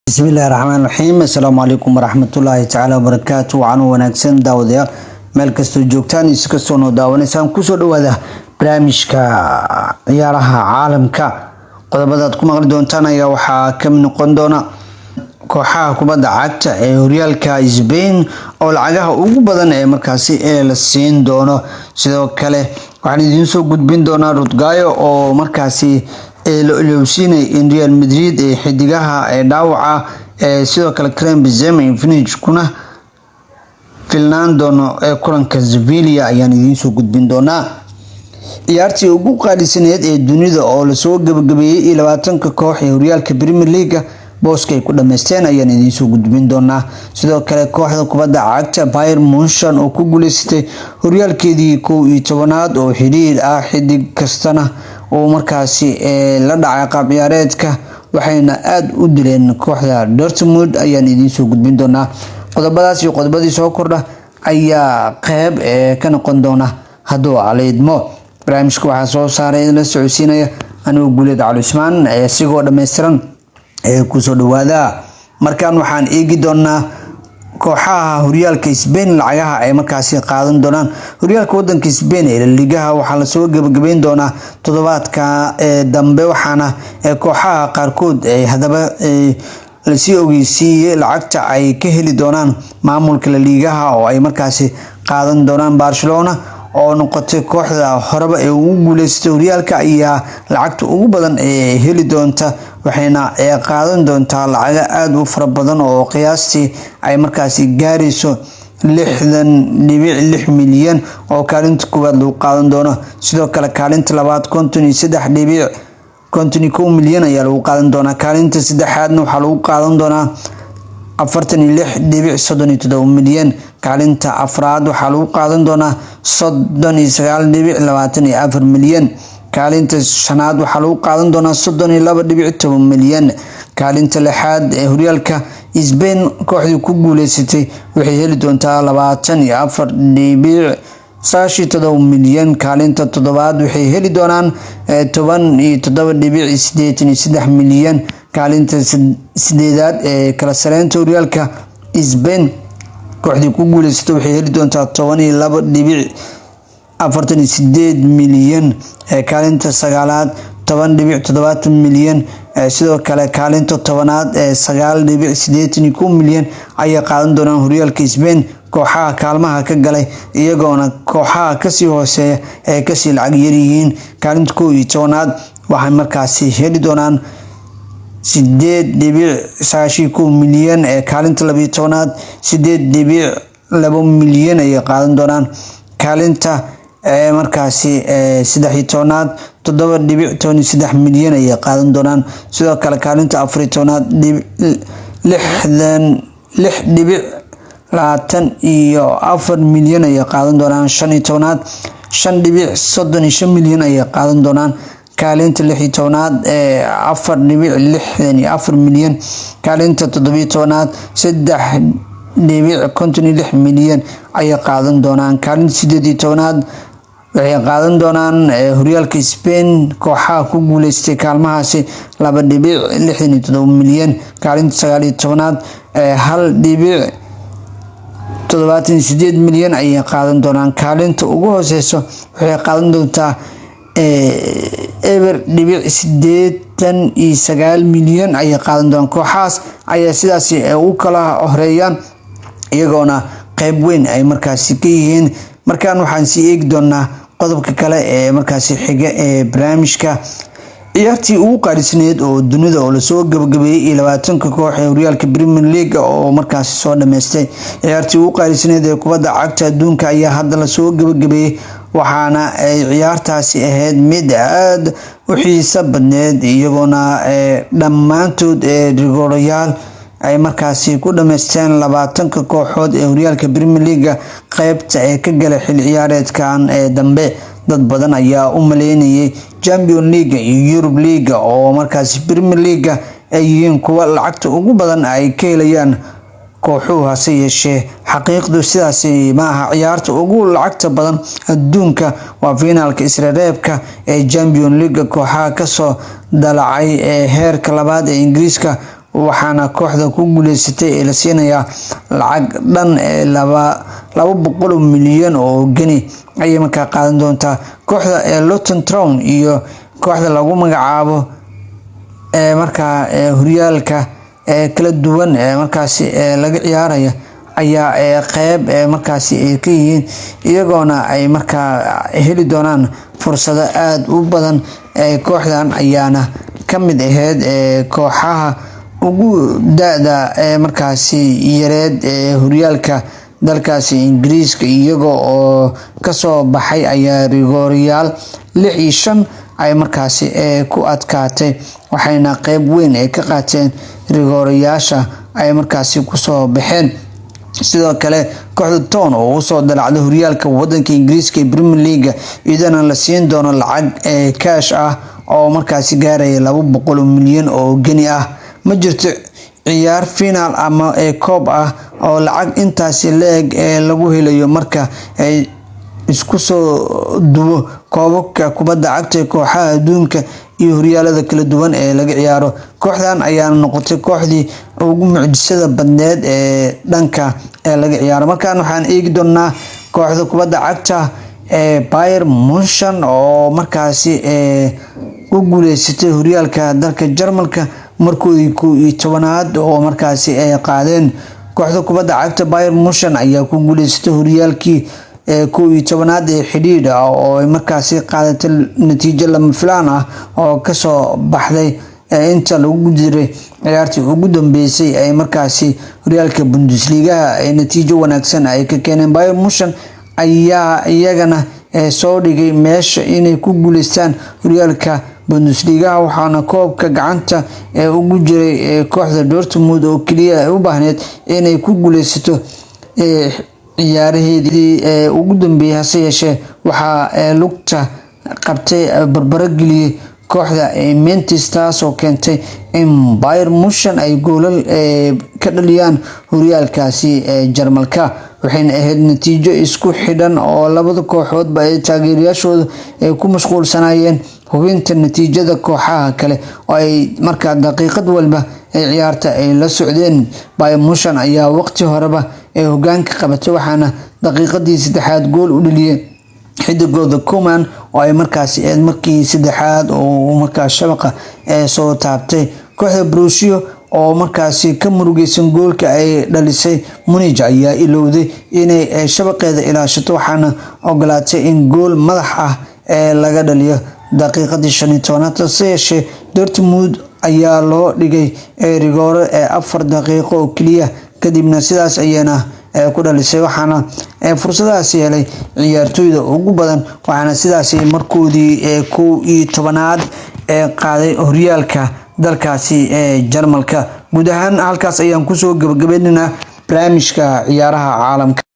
بسم الله الرحمن الرحيم السلام عليكم ورحمة الله تعالى وبركاته وعن وناكسن داوديال meel kastoo joogtaan is kastoo noo daawanaysaan kusoo dhawaada barnaamijka ciyaaraha caalamka qodobadaad ku maqli doontaan ayaa waxaa ka mid noqon doona kooxaha kubadda cagta ee horyaalka Spain oo lacagaha ugu badan ee markaasi la siin doono sidoo kale waxaan idin soo gudbin doonaa Rodgayo oo markaasi la ilowsiinay in Real Madrid ee xidigaha ee dhaawaca sidoo kale Karim Benzema Infinity kuna Fernando kulanka Sevilla ayaan idin soo gudbin doonaa ciyaartii ugu qaalisaneed ee dunida oo la soo gabagabeeyay 20 koox ee horyaalka Premier League booska ay ku dhameysteen ayaan idin soo gudbin doonaa sidoo kale kooxda kubadda cagta Bayern Munich oo ku guuleystay horyaalkeedii 11aad oo xiriir ah xidig kastana oo markaasi la dhacay qaab ciyaareedka waxayna aad u dileen kooxda Dortmund ayaan idin soo gudbin doonaa qodobadaas iyo qodobadii soo kordha ayaa qayb ka noqon doona hadoo caleedmo barnaamijka waxa soo saaray la socodsiinaya anuu Guuled Cali Usmaan asigoo dhameystiran ku soo dhawaada markaan waxaan eegi doonaa kooxaha horyaalka Spain lacagaha ay markaasi qaadan doonaan horyaalka wadanka Spain ee ligaha waxa la soo gabagabeyn doonaa toddobaadka dambe waxaana kooxaha qaarkood ay hadaba la sii ogeysiiyay lacagta ay ka heli doonaan maamulka la ligaha oo ay markaasi qaadan doonaan Barcelona oo noqotay kooxda horeba ee ugu guuleystay horyaalka ayaa lacagta ugu badan ee heli doonta waxayna qaadan doontaa lacag aad u fara badan oo qiyaastii ay markaasi gaarayso 60.6 milyan oo kaalinta koowaad lagu qaadan doono sidoo kale kaalinta labaad 53.51 milyan ayaa lagu qaadan doonaa kaalinta saddexaadna waxa lagu qaadan doonaa 46.37 milyan kaalinta afraad waxa lagu qaadan doonaa 39.24 milyan kaalinta shanaad waxa lagu qaadan doonaa 32.10 milyan kaalinta lixaad ee horyaalka Spain kooxdii ku guuleysatay waxay heli doontaa 24.7 milyan kaalinta toddobaad waxay heli doonaan 17.83 milyan kaalinta sideedaad ee kala sareynta horyaalka Spain kooxdii ku guuleysatay waxay heli doontaa 12.48 milyan kaalinta sagaalaad 10.70 milyan sidoo kale kaalinta tobanaad 9.81 milyan ayaa qaadan doonaan horyaalka Spain kooxaha kaalmaha ka galay iyagoona kooxaha ka sii hooseeya ee ka sii lacag yar yihiin kaalinta 11aad waxay markaasi heli doonaan 8.91 milyan kaalinta 12aad 8.2 milyan ay qaadan doonaan kaalinta markaasi 13aad 7.13 milyan ay qaadan doonaan sidoo kale kaalinta 14aad 6.24 milyan ay qaadan doonaan 15aad 5.35 milyan ay qaadan doonaan kaalinta 16aad 4.64 milyan kaalinta 17aad 3.56 milyan ay qaadan doonaan kaalinta 18aad waxay qaadan doonaan horyaalka Spain kooxaha ku guuleystay kaalmahaasi 2.67 milyan kaalinta 19aad 1.78 milyan ay qaadan doonaan kaalinta ugu hooseyso waxay qaadan doontaa 0.89 milyan ay qaadan doonaan kooxaas ayaa sidaas u kala horeeyaan iyagoona qayb weyn ay markaasi ka yihiin markaan waxaan sii eegi doonaa qodobka kale ee markaasi xiga ee barnaamijka ciyaartii ugu qaalisaneed oo dunida oo la soo gabagabeeyay 20 koox ee horyaalka Premier League oo markaasi soo dhameystay ciyaartii ugu qaalisaneed ee kubadda cagta adduunka ayaa hadda la soo gabagabeeyay waxaana ay ciyaartaasi ahayd mid aad u xiiso badneed iyagoona dhammaantood rigoorayaal ay markaasi ku dhameysteen 20 kooxood ee horyaalka Premier League qaybta ee ka galay xil ciyaareedkan ee dambe dad badan ayaa u maleynayay Champions League iyo Europe League oo markaasi Premier League ay yihiin kuwa lacagta ugu badan ay ka helayaan kooxuhu hase yeeshee xaqiiqdu sidaas ma aha ciyaarta ugu lacagta badan adduunka waa finaalka isreebka ee Champions League kooxaha ka soo dalacay ee heerka labaad ee Ingiriiska waxaana kooxda ku guuleysatay ee la siinayaa lacag dhan 200 milyan oo geni ayay markaa qaadan doontaa. kooxda Luton Town iyo kooxda lagu magacaabo markaa horyaalka kala duwan markaasi laga ciyaaraya ayaa qayb markaasi ka yihiin, iyagoona ay markaa heli doonaan fursado aad u badan. kooxdan ayaana ka mid ahayd kooxaha ugu daada markaasi yareed horyaalka dalkaasi Ingiriiska, iyaga oo kasoo baxay ayaa rigoorayaal 6-5 ay markaasi ku adkaatay, waxayna qayb weyn ka qaateen rigoorayaasha ay markaasi kusoo baxeen. sidoo kale kooxda Town oo soo dalacday horyaalka wadanka Ingiriiska ee Premier League iyadana la siin doono lacag cash ah oo markaasi gaaraya 200 milyan oo geni ah. ma jirto ciyaar final ama koob ah oo lacag intaasi leeg lagu helayo marka ay isku soo duwo koobabka kubadda cagta kooxaha adduunka iyo horyaalada kala duwan laga ciyaaro. kooxdan ayaa noqotay kooxdii ugu mucjisada badneed dhanka laga ciyaaro. markaan waxaan eegi doonaa kooxda kubadda cagta Bayern Munich oo markaasi ku guuleysatay horyaalka dalka Jarmalka markoodii 11aad oo markaasi ay qaadeen. kooxda kubadda cagta Bayern Munich ayaa ku guuleysatay horyaalkii 11aad xidhiidh oo markaasi qaadatay natiijo lama filaan ah oo ka soo baxday inta lagu jiray ciyaartii ugu dambeysay ay markaasi horyaalka Bundesliga ay natiijo wanaagsan ay ka keeneen. Bayern Munich ayaa iyagana soo dhigay meesha inay ku guuleystaan horyaalka Bundesliga, waxaana koobka gacanta ugu jiray kooxda Dortmund oo kaliya u baahneed inay ku guuleysato ciyaaraheedii ugu dambeeyay. hase yeeshee waxaa lugta qabtay barbaro geliyay kooxda Manchester oo keentay in Bayern Munich ay goolal ka dhaliyaan horyaalkaasi Jarmalka, waxayna ahayd natiijo isku xidhan oo labada kooxoodba ay taageerayaashooda ku mashquulsanayeen hubinta natiijada kooxaha kale oo ay markaa daqiiqad walba ciyaarta ay la socdeen. Bayern Munich ayaa waqti horeba hoggaanka qabatay, waxaana daqiiqadii 3aad gool u dhaliyay xidigooda Coman oo ay markaasi markii 3aad oo markaa shabaqa soo taabtay. kooxda Borussia oo markaasi ka murugaysan goolka ay dhalisay Munich ayaa ilowday inay shabaqeeda ilaashato, waxaana ogolaatay in gool madax ah laga dhaliyo daqiiqadii 15aad. hase yeeshee Dortmund ayaa loo dhigay rigoore 4 daqiiqo oo kaliya, kadibna sidaas ayana ku dhalisay, waxaana fursadaas helay ciyaartooyda ugu badan, waxaana sidaas markoodii 11aad qaaday horyaalka dalkaasi Jarmalka. guud ahaan halkaas ayaan kusoo gabagabeynaa barnaamijka ciyaaraha caalamka.